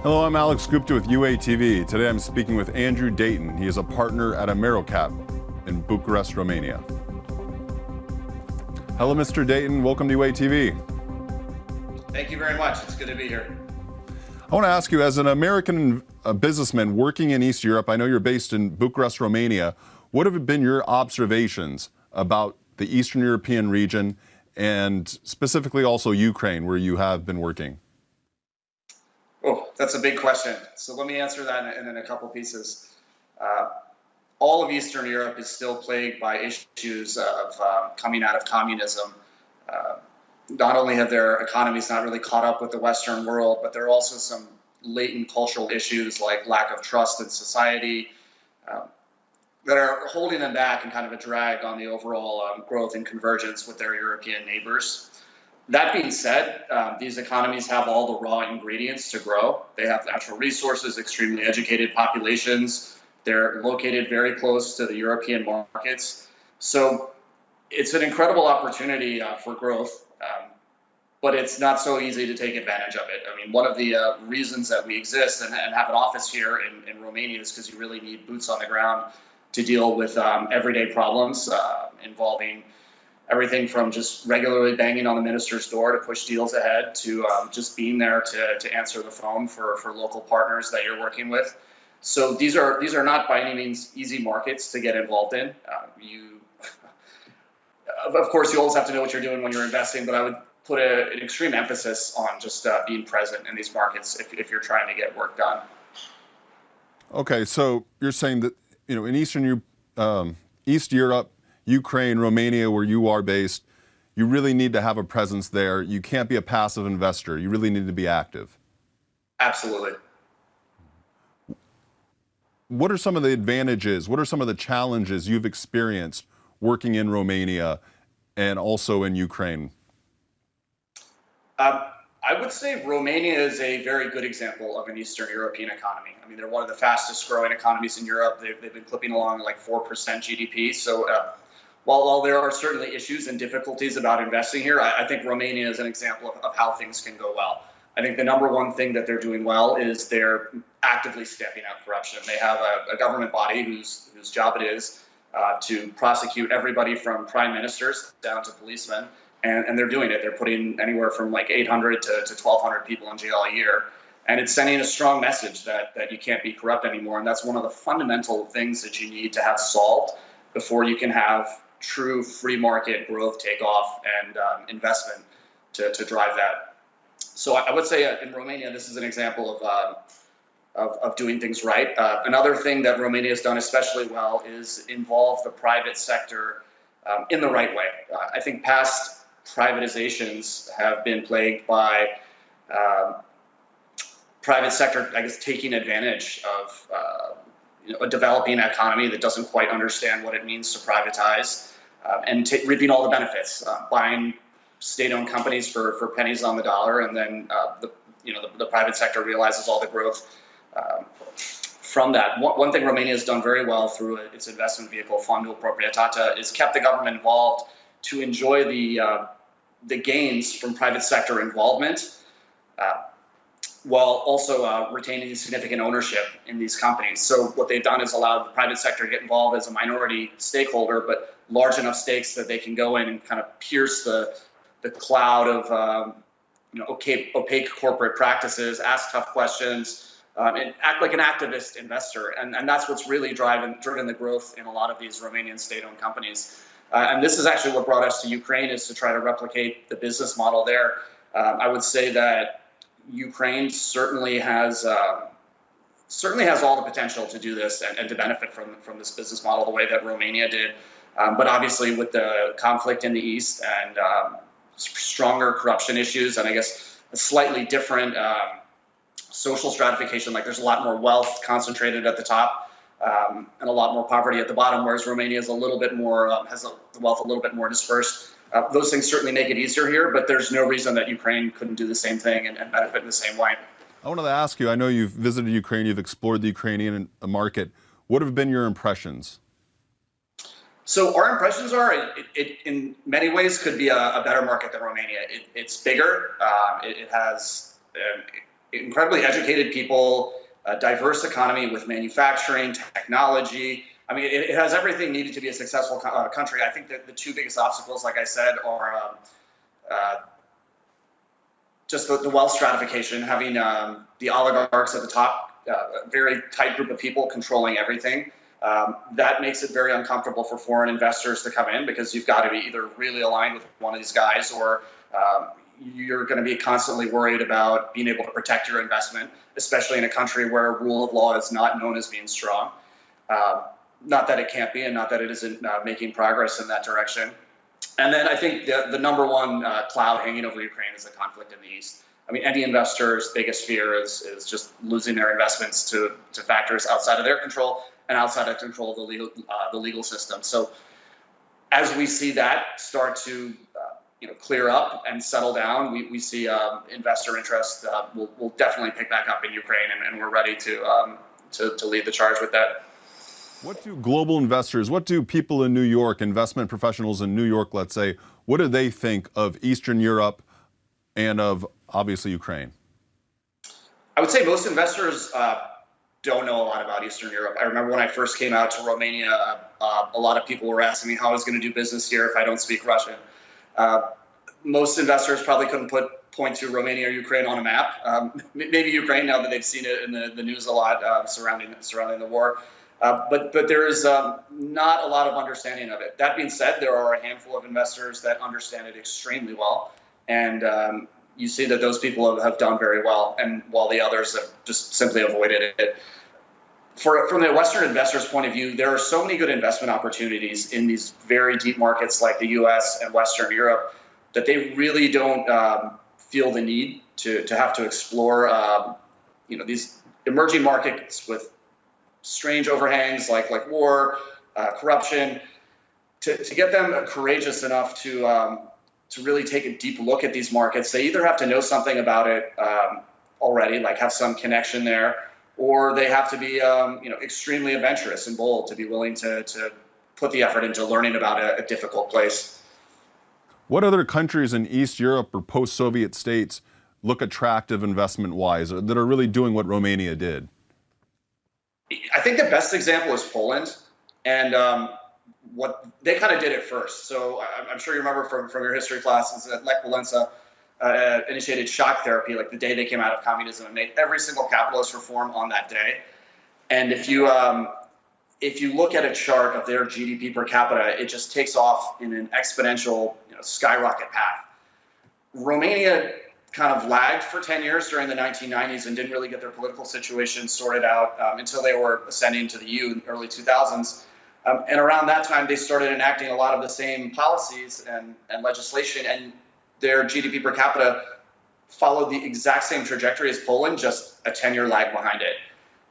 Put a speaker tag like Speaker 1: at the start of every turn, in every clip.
Speaker 1: Hello, I'm Alex Gupta with UATV. Today I'm speaking with Andrew Dayton. He is a partner at Amerocap in Bucharest, Romania. Hello, Mr. Dayton. Welcome to UATV.
Speaker 2: Thank you very much. It's good to be here.
Speaker 1: I want to ask you, as an American businessman working in East Europe, I know you're based in Bucharest, Romania. What have been your observations about the Eastern European region and specifically also Ukraine, where you have been working?
Speaker 2: Oh, that's a big question. So let me answer that in a couple pieces. All of Eastern Europe is still plagued by issues of coming out of communism. Not only have their economies not really caught up with the Western world, but there are also some latent cultural issues like lack of trust in society that are holding them back and kind of a drag on the overall growth and convergence with their European neighbors. That being said, these economies have all the raw ingredients to grow. They have natural resources, extremely educated populations. They're located very close to the European markets. So it's an incredible opportunity for growth, but it's not so easy to take advantage of it. I mean, one of the reasons that we exist and have an office here in Romania is because you really need boots on the ground to deal with everyday problems involving everything from just regularly banging on the minister's door to push deals ahead to just being there to answer the phone for local partners that you're working with. So these are not by any means easy markets to get involved in. Of course, you always have to know what you're doing when you're investing, but I would put an extreme emphasis on just being present in these markets if you're trying to get work done.
Speaker 1: Okay, so you're saying that in East Europe, Ukraine, Romania, where you are based, you really need to have a presence there. You can't be a passive investor. You really need to be active.
Speaker 2: Absolutely.
Speaker 1: What are some of the advantages? What are some of the challenges you've experienced working in Romania and also in Ukraine?
Speaker 2: I would say Romania is a very good example of an Eastern European economy. I mean, they're one of the fastest growing economies in Europe. They've been clipping along like 4% GDP. So while there are certainly issues and difficulties about investing here, I think Romania is an example of how things can go well. I think the number one thing that they're doing well is they're actively stepping up corruption. They have a government body whose job it is to prosecute everybody from prime ministers down to policemen. And they're doing it. They're putting anywhere from like 800 to 1,200 people in jail a year. And it's sending a strong message that you can't be corrupt anymore. And that's one of the fundamental things that you need to have solved before you can have true free market growth take off and investment to drive that. So I would say in Romania, this is an example of doing things right. Another thing that Romania has done especially well is involve the private sector in the right way. I think past privatizations have been plagued by private sector, I guess, taking advantage of a developing economy that doesn't quite understand what it means to privatize and reaping all the benefits, buying state-owned companies for pennies on the dollar, and then the private sector realizes all the growth from that. One thing Romania has done very well through its investment vehicle, Fondul Proprietatea, is kept the government involved to enjoy the gains from private sector involvement, while also retaining significant ownership in these companies. So what they've done is allowed the private sector to get involved as a minority stakeholder, but large enough stakes that they can go in and kind of pierce the cloud of opaque corporate practices, ask tough questions, and act like an activist investor. And that's what's really driven the growth in a lot of these Romanian state-owned companies. And this is actually what brought us to Ukraine, is to try to replicate the business model there. I would say that Ukraine certainly has all the potential to do this and to benefit from this business model the way that Romania did. But obviously with the conflict in the East and stronger corruption issues, and I guess a slightly different social stratification, like there's a lot more wealth concentrated at the top, and a lot more poverty at the bottom, whereas Romania is a little bit more, has the wealth a little bit more dispersed. Those things certainly make it easier here, but there's no reason that Ukraine couldn't do the same thing and benefit in the same way.
Speaker 1: I wanted to ask you, I know you've visited Ukraine, you've explored the Ukrainian market. What have been your impressions?
Speaker 2: So our impressions are it in many ways could be a better market than Romania. It's bigger. It has incredibly educated people, a diverse economy with manufacturing, technology. I mean, it has everything needed to be a successful country. I think that the two biggest obstacles, like I said, are just the wealth stratification, having the oligarchs at the top, a very tight group of people controlling everything. That makes it very uncomfortable for foreign investors to come in, because you've got to be either really aligned with one of these guys, or you're going to be constantly worried about being able to protect your investment, especially in a country where rule of law is not known as being strong. Not that it can't be, and not that it isn't making progress in that direction. And then I think the number one cloud hanging over Ukraine is the conflict in the East. I mean, any investor's biggest fear is just losing their investments to factors outside of their control and outside of control of the legal system. So as we see that start to clear up and settle down, we see investor interest will definitely pick back up in Ukraine, and we're ready to lead the charge with that.
Speaker 1: What do global investors, what do people in New York, investment professionals in New York, let's say, what do they think of Eastern Europe and of, obviously, Ukraine?
Speaker 2: I would say most investors don't know a lot about Eastern Europe. I remember when I first came out to Romania, a lot of people were asking me how I was going to do business here if I don't speak Russian. Most investors probably couldn't point to Romania or Ukraine on a map. Maybe Ukraine, now that they've seen it in the news a lot surrounding the war. But there is not a lot of understanding of it. That being said, there are a handful of investors that understand it extremely well, and you see that those people have done very well, and while the others have just simply avoided it. From the Western investor's point of view, there are so many good investment opportunities in these very deep markets like the U.S. and Western Europe that they really don't feel the need to have to explore these emerging markets with strange overhangs like war, corruption, to get them courageous enough to really take a deep look at these markets. They either have to know something about it already, like have some connection there, or they have to be extremely adventurous and bold to be willing to put the effort into learning about a difficult place.
Speaker 1: What other countries in East Europe or post-Soviet states look attractive investment-wise, that are really doing what Romania did?
Speaker 2: I think the best example is Poland, and what they kind of did it first. So I'm sure you remember from your history classes that Lech Walesa initiated shock therapy like the day they came out of communism, and made every single capitalist reform on that day. And if you look at a chart of their GDP per capita, it just takes off in an exponential skyrocket path. Romania kind of lagged for 10 years during the 1990s and didn't really get their political situation sorted out until they were ascending to the EU in the early 2000s. And around that time, they started enacting a lot of the same policies and legislation, and their GDP per capita followed the exact same trajectory as Poland, just a 10-year lag behind it.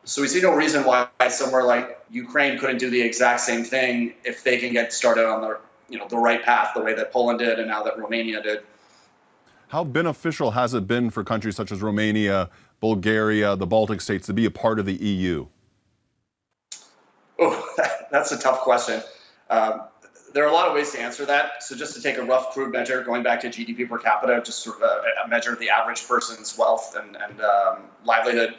Speaker 2: So we see no reason why somewhere like Ukraine couldn't do the exact same thing if they can get started on the right path, the way that Poland did and now that Romania did.
Speaker 1: How beneficial has it been for countries such as Romania, Bulgaria, the Baltic states to be a part of the EU?
Speaker 2: Oh, that's a tough question. There are a lot of ways to answer that. So just to take a rough, crude measure, going back to GDP per capita, just sort of a measure of the average person's wealth and livelihood.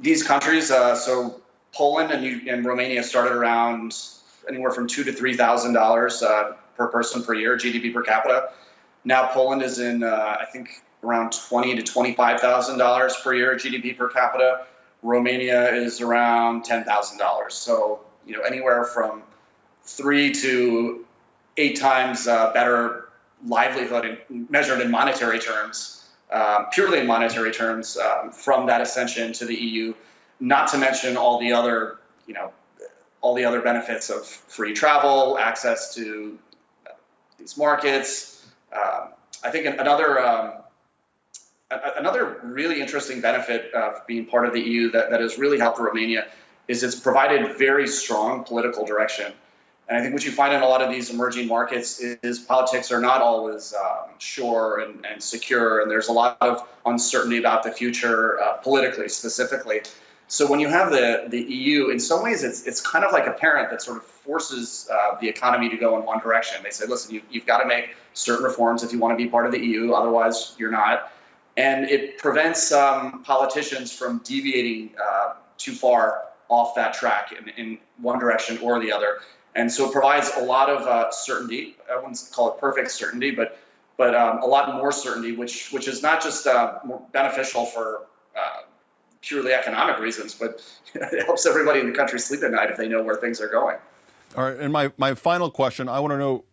Speaker 2: These countries, so Poland and Romania started around anywhere from $2,000 to $3,000 per person per year, GDP per capita. Now Poland is in, I think, around $20,000 to $25,000 per year GDP per capita. Romania is around $10,000. So anywhere from 3 to 8 times better livelihood measured in monetary terms, purely in monetary terms, from that ascension to the EU. Not to mention all the other benefits of free travel, access to these markets. I think another really interesting benefit of being part of the EU that has really helped Romania is it's provided very strong political direction. And I think what you find in a lot of these emerging markets is politics are not always sure and secure, and there's a lot of uncertainty about the future politically, specifically. So when you have the EU, in some ways it's kind of like a parent that sort of forces the economy to go in one direction. They say, listen, you've got to make certain reforms if you want to be part of the EU, otherwise you're not. and it prevents politicians from deviating too far off that track in one direction or the other. And so it provides a lot of certainty. I wouldn't call it perfect certainty, but a lot more certainty, which is not just more beneficial for purely economic reasons, but it helps everybody in the country sleep at night if they know where things are going.
Speaker 1: All right, and my final question, I want to know,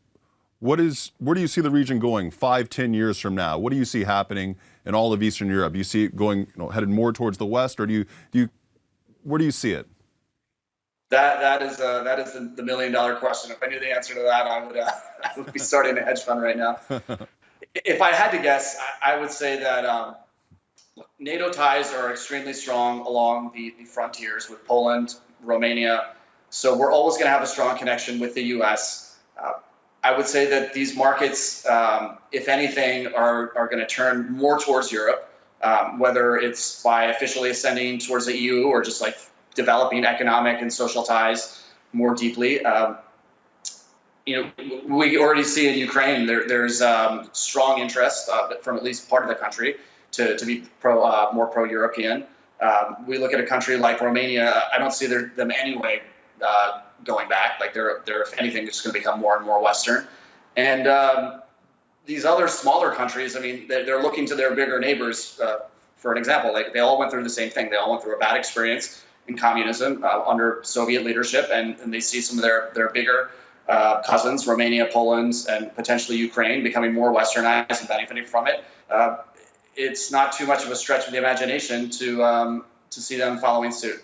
Speaker 1: where do you see the region going 5-10 years from now? What do you see happening in all of Eastern Europe? Do you see it going, headed more towards the west, or where do you see it?
Speaker 2: That is the $1 million question. If I knew the answer to that, I would be starting a hedge fund right now. If I had to guess, I would say that NATO ties are extremely strong along the frontiers with Poland, Romania. So we're always going to have a strong connection with the U.S. I would say that these markets, if anything, are going to turn more towards Europe, whether it's by officially ascending towards the EU or just like developing economic and social ties more deeply. We already see in Ukraine there's strong interest from at least part of the country to be more pro-European. We look at a country like Romania. I don't see them anyway going back. Like they're if anything, just going to become more and more Western. And these other smaller countries, I mean, they're looking to their bigger neighbors. For an example, like they all went through the same thing. They all went through a bad experience in communism under Soviet leadership, and they see some of their bigger cousins, Romania, Poland, and potentially Ukraine, becoming more Westernized and benefiting from it. It's not too much of a stretch of the imagination to see them following suit.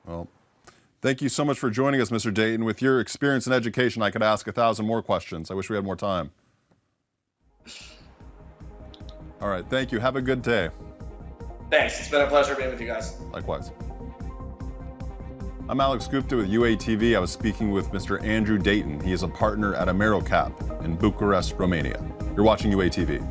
Speaker 1: Well, thank you so much for joining us, Mr. Dayton. With your experience in education, I could ask 1,000 more questions. I wish we had more time. All right, thank you. Have a good day.
Speaker 2: Thanks. It's been a pleasure being with you guys.
Speaker 1: Likewise. I'm Alex Gupta with UATV. I was speaking with Mr. Andrew Dayton. He is a partner at Amerocap in Bucharest, Romania. You're watching UATV.